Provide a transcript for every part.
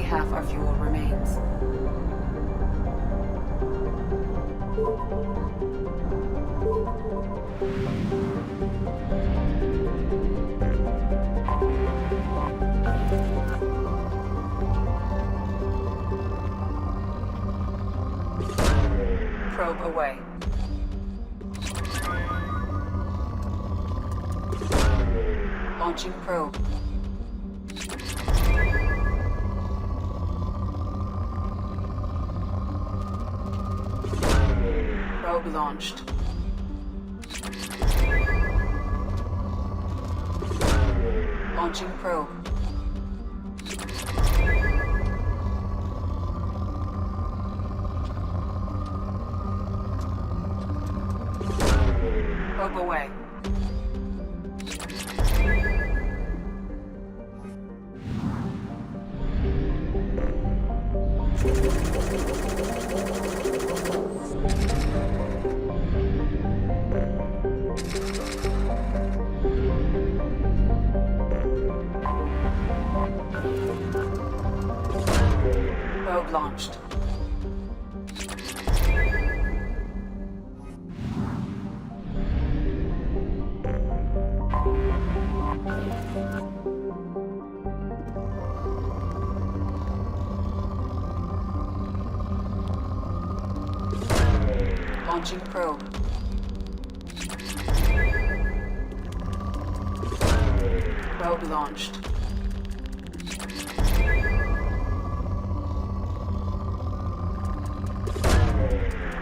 half our fuel remains. Probe away. Launching probe. Probe launched. Launching probe. Probe away. Probe launched. Launching probe. Probe launched.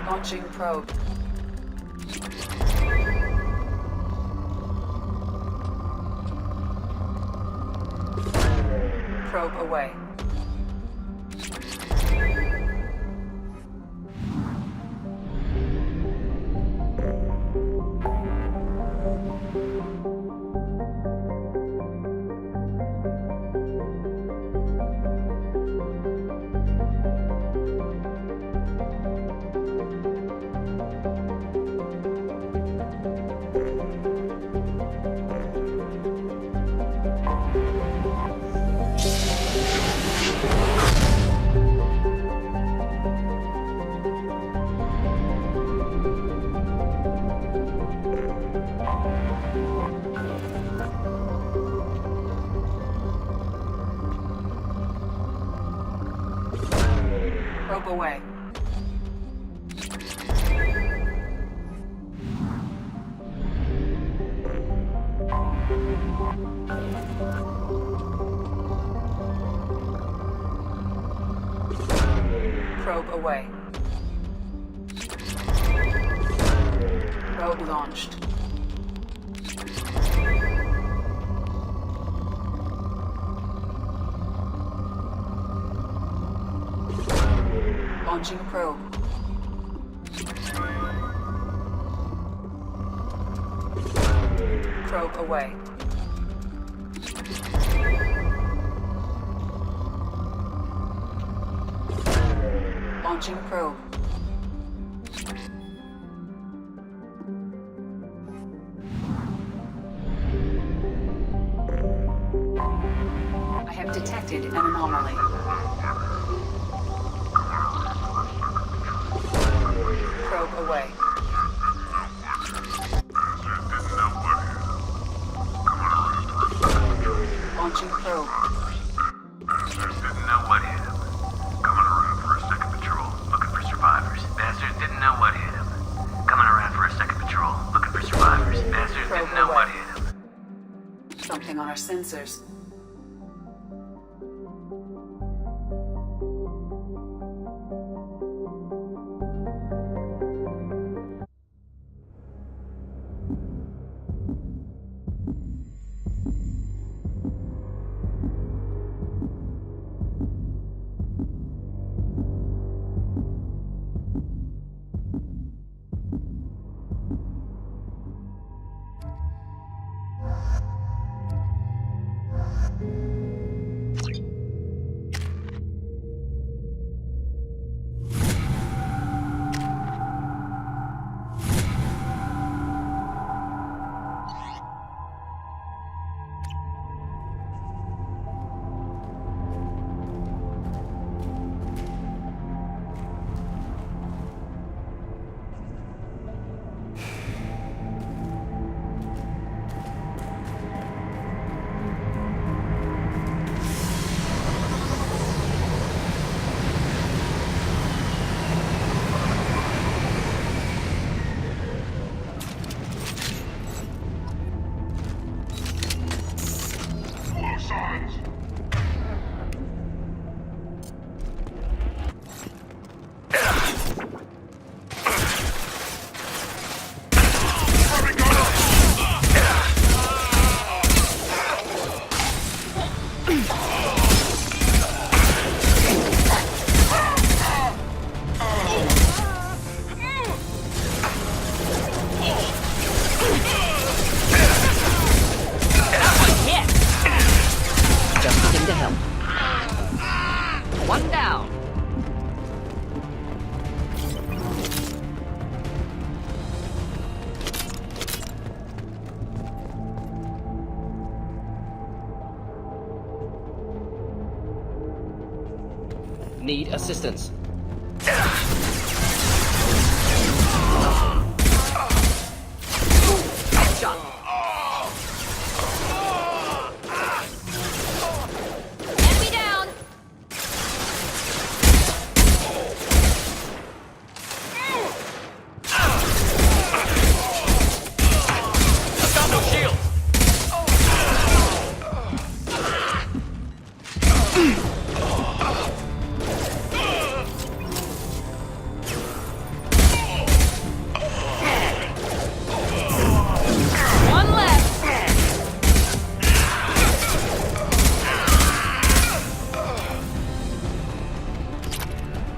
Launching probe. Probe away. Probe away. Probe away. Probe launched. Launching probe. Probe away. Launching probe. I have detected an anomaly. Probe away. Launching probe. Didn't know what hit him. Coming around for a second patrol, looking for survivors. Bastards didn't know what hit him. Coming around for a second patrol, looking for survivors. Bastards didn't know what hit him. Something on our sensors. to help. One down. Need assistance. Headshot. Enemy down. I've got no shield. One left.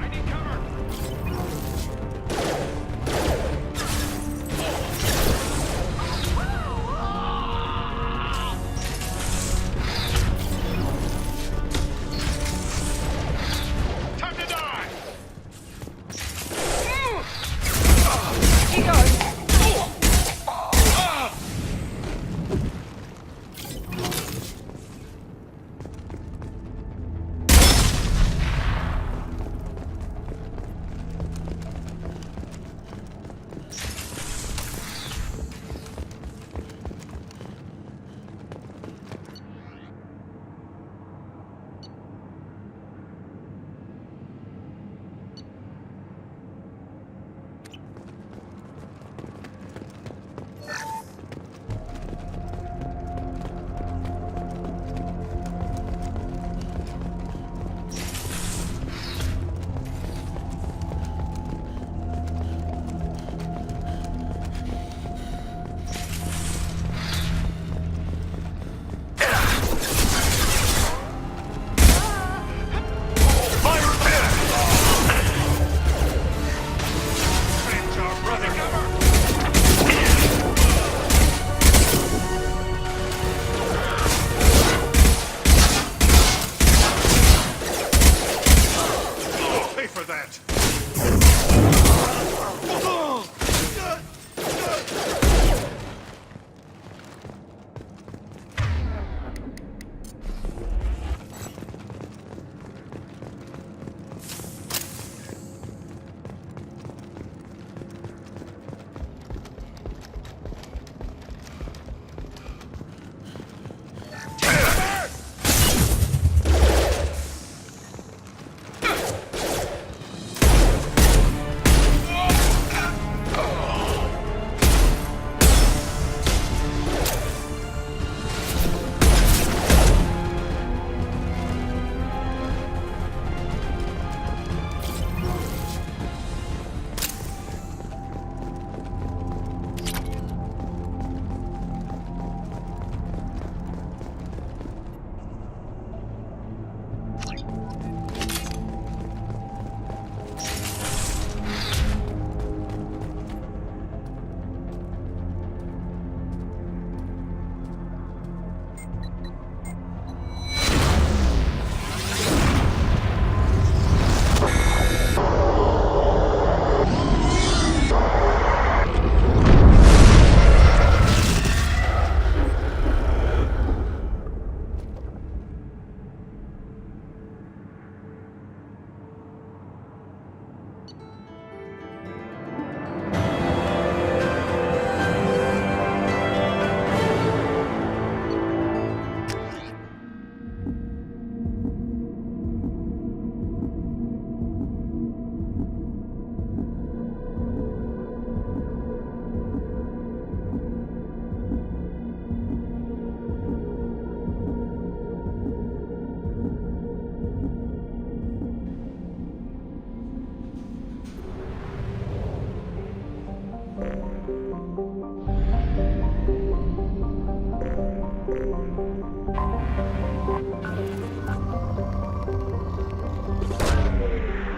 I need cover. Time to die. He goes.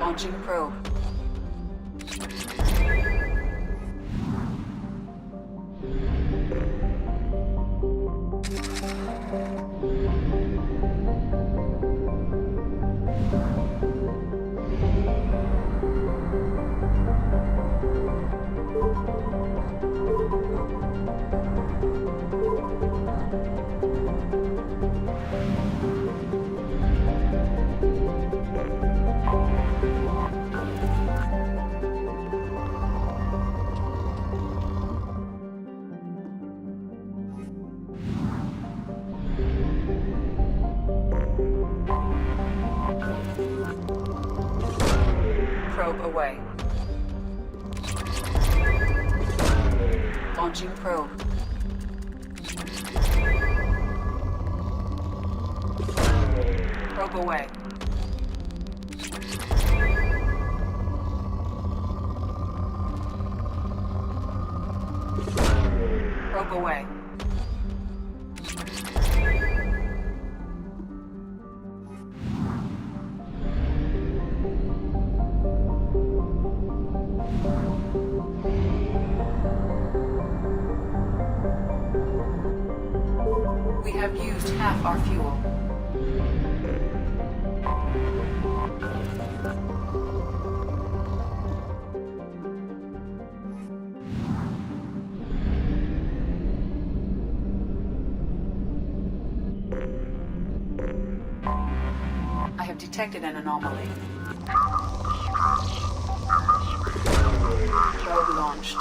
Launching probe. Probe away. Launching probe. Probe away. Probe away. We have used half our fuel. I have detected an anomaly. Probe launched.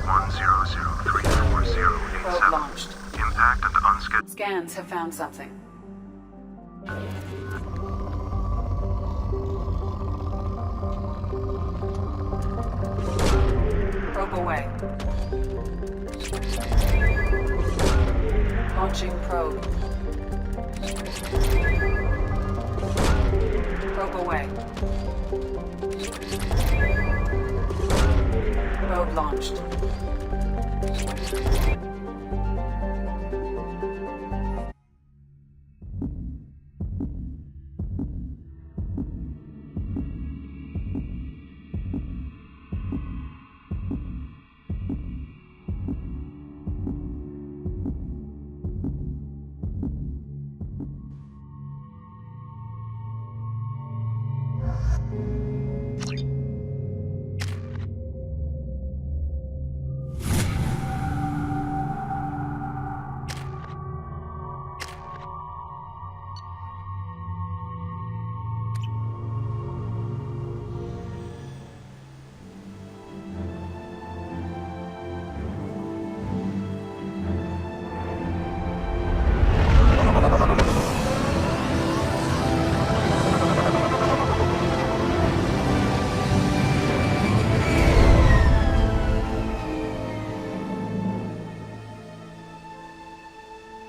10034034087. Probe launched. Impact and unscheduled. Scans have found something. Probe away. Launching probe. Probe away. Probe launched.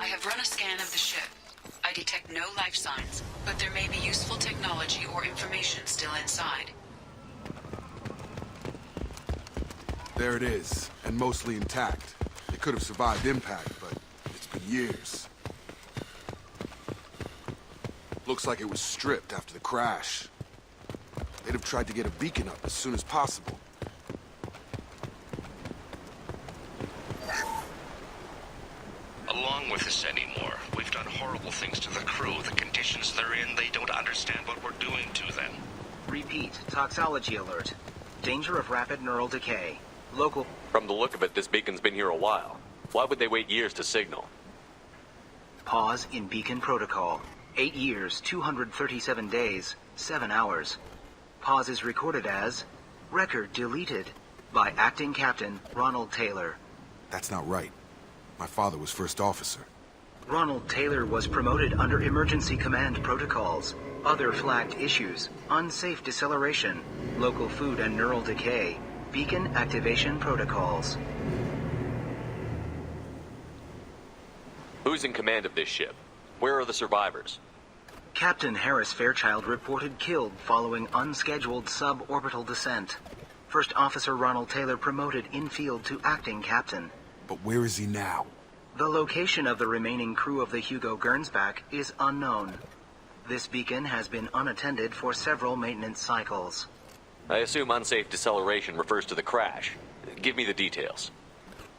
I have run a scan of the ship. I detect no life signs, but there may be useful technology or information still inside. There it is, and mostly intact. It could have survived impact, but it's been years. Looks like it was stripped after the crash. They'd have tried to get a beacon up as soon as possible. Along with this anymore. We've done horrible things to the crew. The conditions they're in, they don't understand what we're doing to them. Repeat, toxology alert. Danger of rapid neural decay. Local... From the look of it, this beacon's been here a while. Why would they wait years to signal? Pause in beacon protocol. 8 years, 237 days, 7 hours. Pause is recorded as... Record deleted by Acting Captain Ronald Taylor. That's not right. My father was first officer. Ronald Taylor was promoted under emergency command protocols. Other flagged issues: unsafe deceleration, local food and neural decay, beacon activation protocols. Who's in command of this ship? Where are the survivors? Captain Harris Fairchild reported killed following unscheduled suborbital descent. First Officer Ronald Taylor promoted in-field to acting captain. But where is he now? The location of the remaining crew of the Hugo Gernsback is unknown. This beacon has been unattended for several maintenance cycles. I assume unsafe deceleration refers to the crash. Give me the details.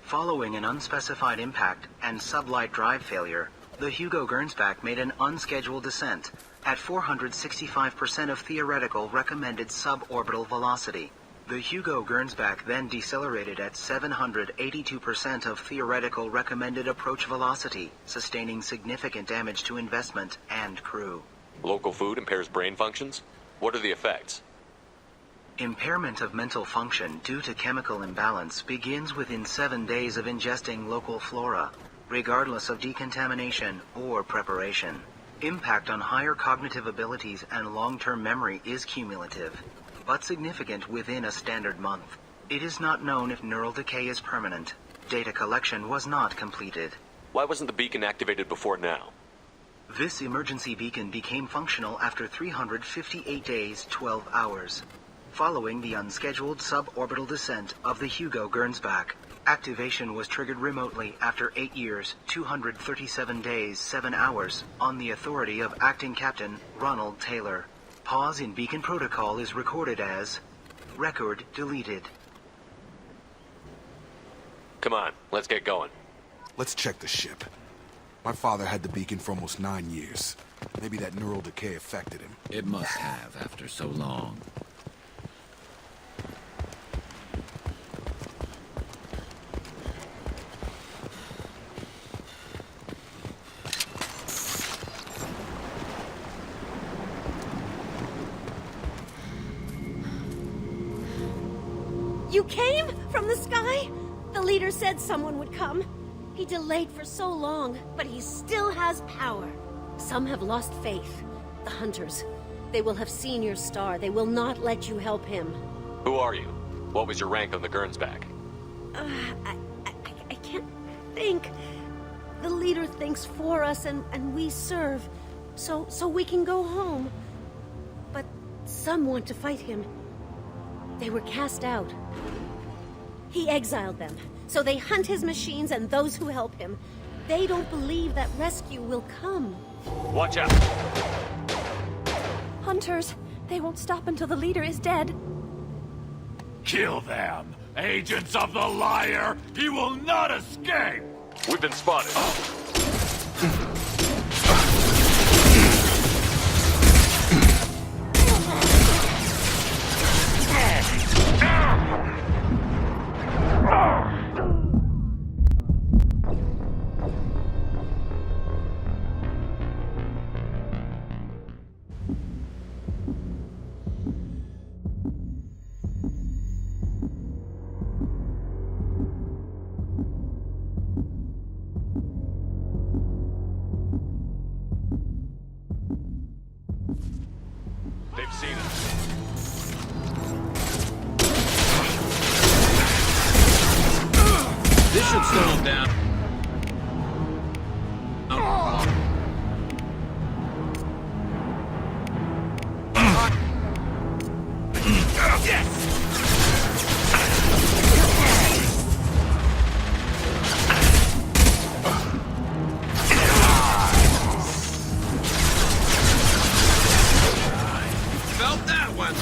Following an unspecified impact and sublight drive failure, the Hugo Gernsback made an unscheduled descent at 465% of theoretical recommended suborbital velocity. The Hugo Gernsback then decelerated at 782% of theoretical recommended approach velocity, sustaining significant damage to investment and crew. Local food impairs brain functions? What are the effects? Impairment of mental function due to chemical imbalance begins within 7 days of ingesting local flora, regardless of decontamination or preparation. Impact on higher cognitive abilities and long-term memory is cumulative, but significant within a standard month. It is not known if neural decay is permanent. Data collection was not completed. Why wasn't the beacon activated before now? This emergency beacon became functional after 358 days, 12 hours. Following the unscheduled suborbital descent of the Hugo Gernsback, activation was triggered remotely after 8 years, 237 days, 7 hours, on the authority of Acting Captain Ronald Taylor. Pause in beacon protocol is recorded as record deleted. Come on, let's get going. Let's check the ship. My father had the beacon for almost 9 years. Maybe that neural decay affected him. It must have after so long. You came? From the sky? The leader said someone would come. He delayed for so long, but he still has power. Some have lost faith. The hunters. They will have seen your star. They will not let you help him. Who are you? What was your rank on the Gernsback? I can't think. The leader thinks for us and we serve. So we can go home. But some want to fight him. They were cast out. He exiled them, so they hunt his machines and those who help him. They don't believe that rescue will come. Watch out! Hunters, they won't stop until the leader is dead. Kill them! Agents of the liar! He will not escape! We've been spotted. They've seen us. This should slow him down. Felt that one.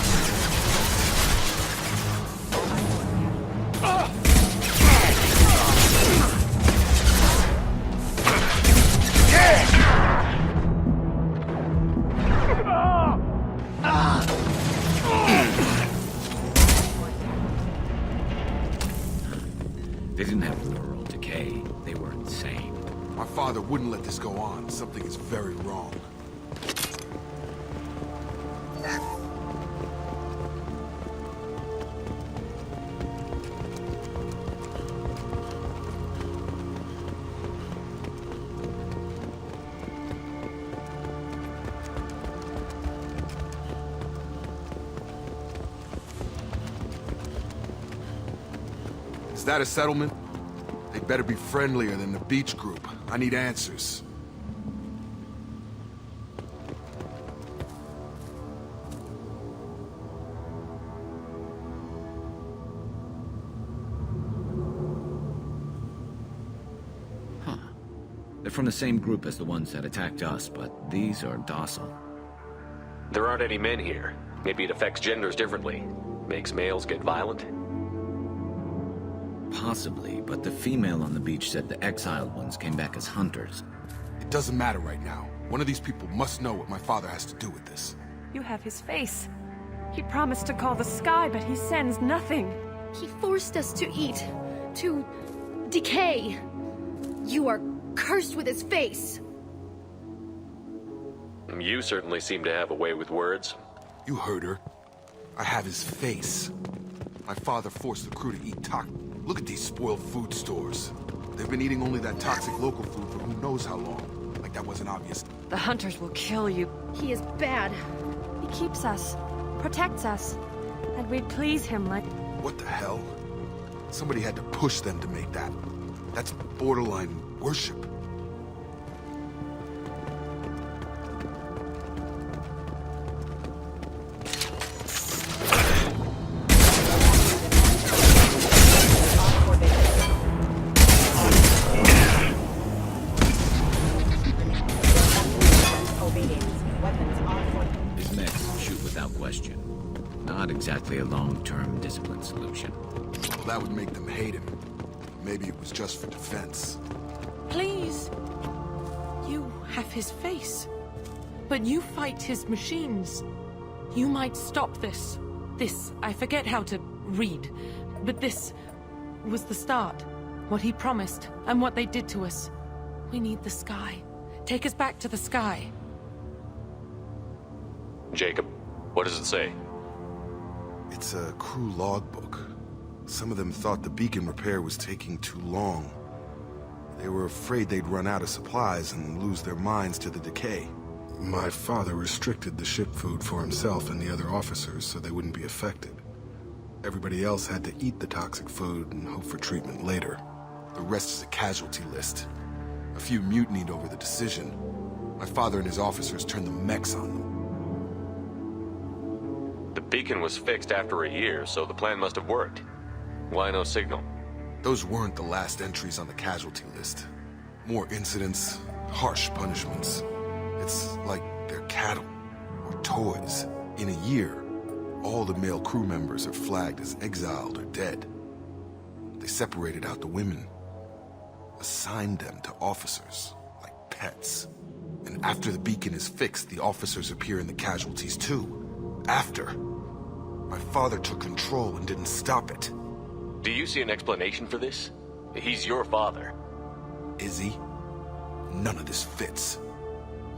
They didn't have neural decay. They were insane. My father wouldn't let this go on. Something is very wrong. Is that a settlement? They better be friendlier than the beach group. I need answers. Huh. They're from the same group as the ones that attacked us, but these are docile. There aren't any men here. Maybe it affects genders differently. Makes males get violent. Possibly, but the female on the beach said the exiled ones came back as hunters. It doesn't matter right now. One of these people must know what my father has to do with this. You have his face. He promised to call the sky, but he sends nothing. He forced us to eat, to decay. You are cursed with his face. You certainly seem to have a way with words. You heard her. I have his face. My father forced the crew to eat Look at these spoiled food stores. They've been eating only that toxic local food for who knows how long. Like like that wasn't obvious. The hunters will kill you. He is bad. He keeps us, protects us, and we'd please him like... What the hell? Somebody had to push them to make that. That's borderline worship. His mechs shoot without question. Not exactly a long-term discipline solution. Well, that would make them hate him. Maybe it was just for defense. Please. You have his face. But you fight his machines. You might stop this. This, I forget how to read. But this was the start. What he promised, and what they did to us. We need the sky. Take us back to the sky. Jacob, what does it say? It's a crew logbook. Some of them thought the beacon repair was taking too long. They were afraid they'd run out of supplies and lose their minds to the decay. My father restricted the ship food for himself and the other officers so they wouldn't be affected. Everybody else had to eat the toxic food and hope for treatment later. The rest is a casualty list. A few mutinied over the decision. My father and his officers turned the mechs on them. The beacon was fixed after a year, so the plan must have worked. Why no signal? Those weren't the last entries on the casualty list. More incidents, harsh punishments. It's like they're cattle, or toys. In a year, all the male crew members are flagged as exiled or dead. They separated out the women, assigned them to officers, like pets. And after the beacon is fixed, the officers appear in the casualties too. After. My father took control and didn't stop it. Do you see an explanation for this? He's your father. Is he? None of this fits.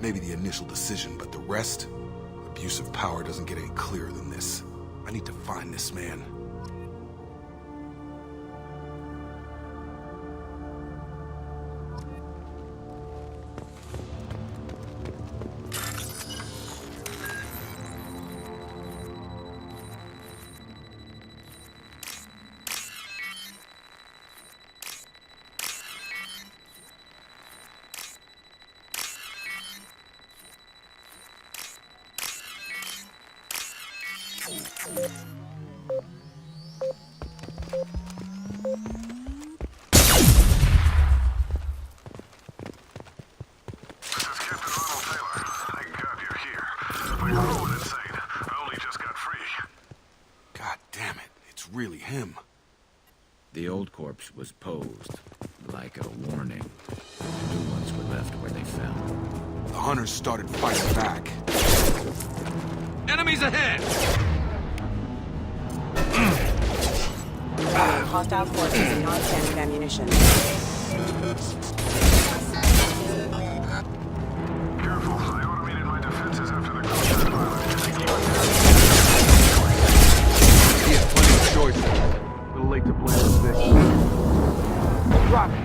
Maybe the initial decision, but the rest? Abuse of power doesn't get any clearer than this. I need to find this man. Really him. The old corpse was posed, like a warning. The new ones were left where they fell. The hunters started fighting back. Enemies ahead! Hostile forces and non-standard ammunition. Careful, I automated my defenses after the contact pilot. Yeah, plenty of choices. A little late to blame the stick. Drop it.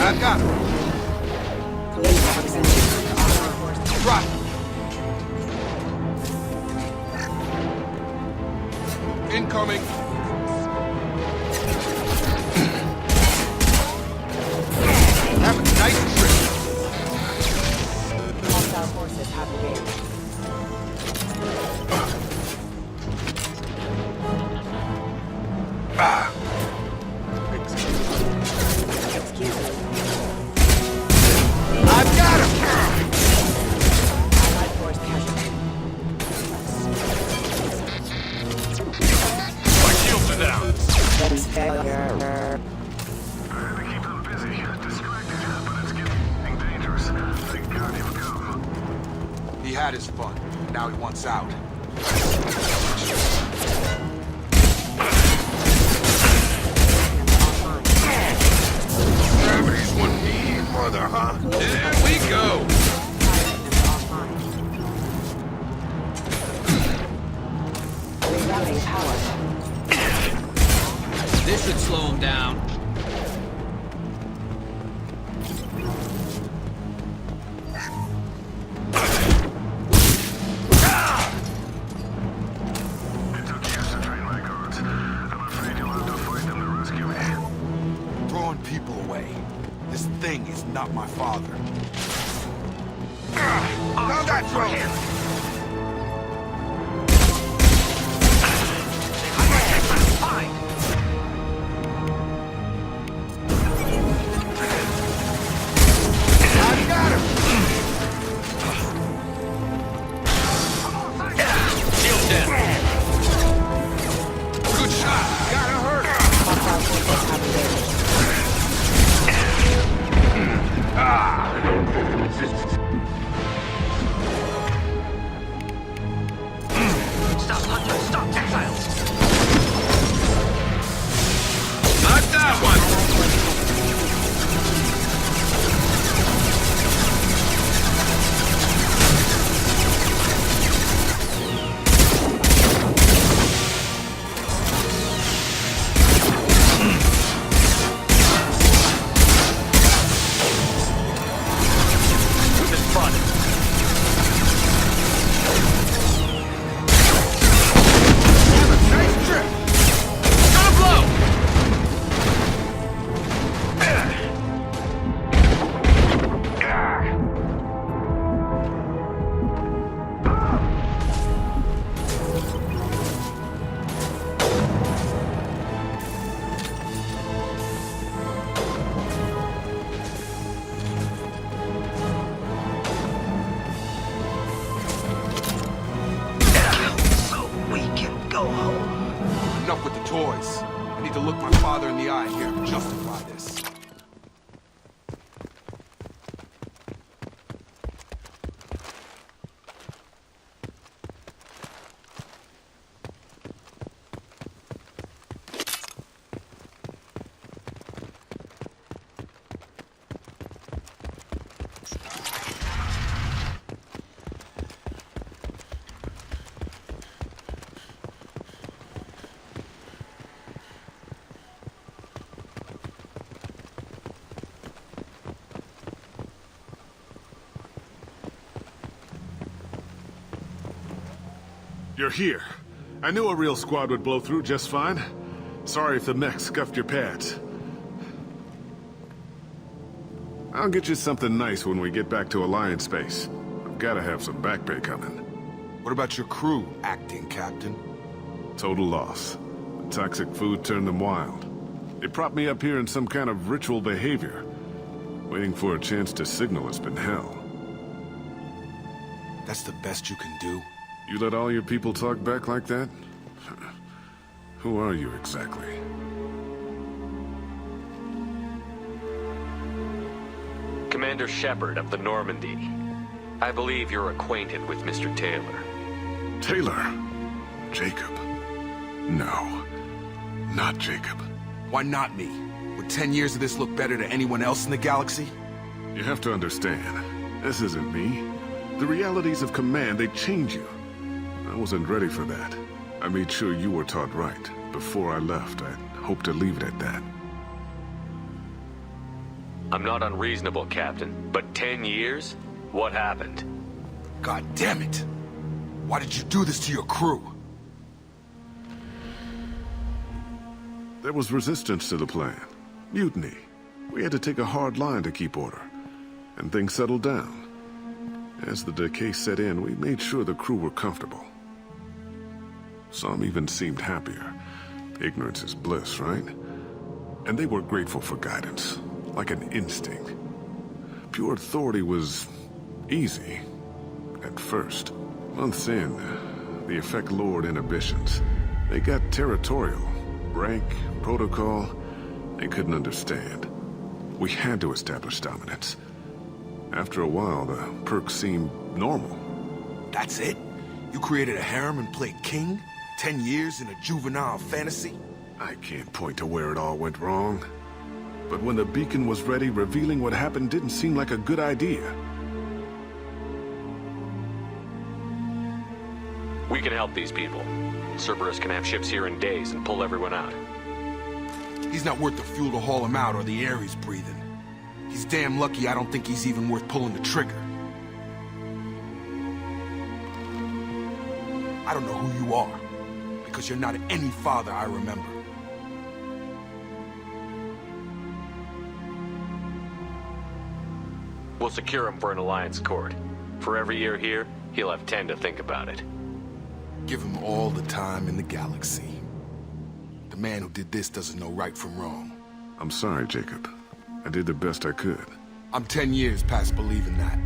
I got him. Drop. Incoming. Have a nice trip. Hostile forces have engaged. Excuse me. I've got him! Allied force casualty. had his fun. Now he wants out. Gravity's one mean mother, huh? There we go! Rerouting power. This should slow him down. It took years to train my guards. I'm afraid you'll have to fight them to rescue me. Throwing people away. This thing is not my father. Now that's right! Enough with the toys. I need to look my father in the eye here and justify this. You're here. I knew a real squad would blow through just fine. Sorry if the mech scuffed your pads. I'll get you something nice when we get back to Alliance space. I've gotta have some back pay coming. What about your crew, acting captain? Total loss. The toxic food turned them wild. They propped me up here in some kind of ritual behavior. Waiting for a chance to signal has been hell. That's the best you can do? You let all your people talk back like that? Who are you exactly? Commander Shepard of the Normandy. I believe you're acquainted with Mr. Taylor. Taylor? Jacob? No. Not Jacob. Why not me? Would 10 years of this look better to anyone else in the galaxy? You have to understand, this isn't me. The realities of command, they change you. I wasn't ready for that. I made sure you were taught right. Before I left, I hoped to leave it at that. I'm not unreasonable, Captain, but 10 years? What happened? God damn it! Why did you do this to your crew? There was resistance to the plan. Mutiny. We had to take a hard line to keep order. And things settled down. As the decay set in, we made sure the crew were comfortable. Some even seemed happier. Ignorance is bliss, right? And they were grateful for guidance, like an instinct. Pure authority was easy, at first. Months in, the effect lowered inhibitions. They got territorial. Rank, protocol, they couldn't understand. We had to establish dominance. After a while, the perks seemed normal. That's it? You created a harem and played king? 10 years in a juvenile fantasy? I can't point to where it all went wrong. But when the beacon was ready, revealing what happened didn't seem like a good idea. We can help these people. Cerberus can have ships here in days and pull everyone out. He's not worth the fuel to haul him out or the air he's breathing. He's damn lucky I don't think he's even worth pulling the trigger. I don't know who you are, because you're not any father I remember. We'll secure him for an alliance court. For every year here, he'll have 10 to think about it. Give him all the time in the galaxy. The man who did this doesn't know right from wrong. I'm sorry, Jacob. I did the best I could. I'm 10 years past believing that.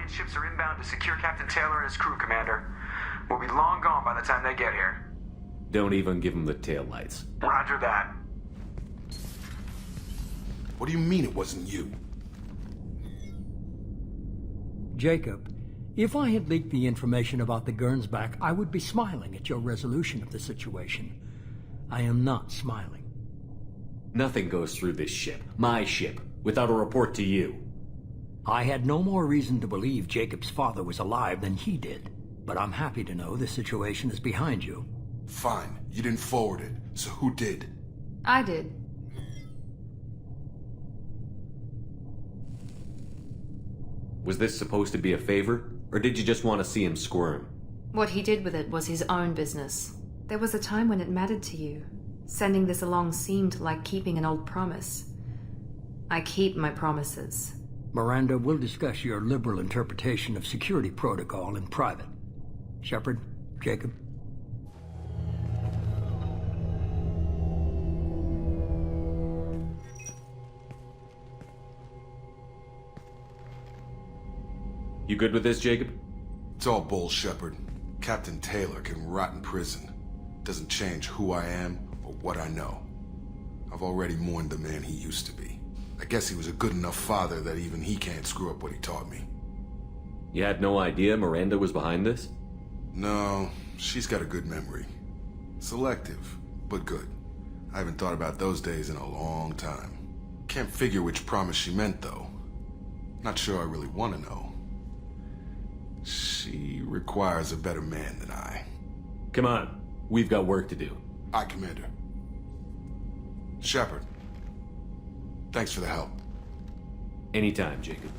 Ships are inbound to secure Captain Taylor and his crew, Commander. We'll be long gone by the time they get here. Don't even give him the taillights. Roger that. What do you mean it wasn't you? Jacob, if I had leaked the information about the Gernsback, I would be smiling at your resolution of the situation. I am not smiling. Nothing goes through this ship, my ship, without a report to you. I had no more reason to believe Jacob's father was alive than he did, but I'm happy to know the situation is behind you. Fine. You didn't forward it, so who did? I did. Was this supposed to be a favor, or did you just want to see him squirm? What he did with it was his own business. There was a time when it mattered to you. Sending this along seemed like keeping an old promise. I keep my promises. Miranda, we'll discuss your liberal interpretation of security protocol in private. Shepard, Jacob. You good with this, Jacob? It's all bull, Shepard. Captain Taylor can rot in prison. Doesn't change who I am or what I know. I've already mourned the man he used to be. I guess he was a good enough father that even he can't screw up what he taught me. You had no idea Miranda was behind this? No, she's got a good memory. Selective, but good. I haven't thought about those days in a long time. Can't figure which promise she meant, though. Not sure I really want to know. She requires a better man than I. Come on, we've got work to do. Aye, Commander. Shepard. Thanks for the help. Anytime, Jacob.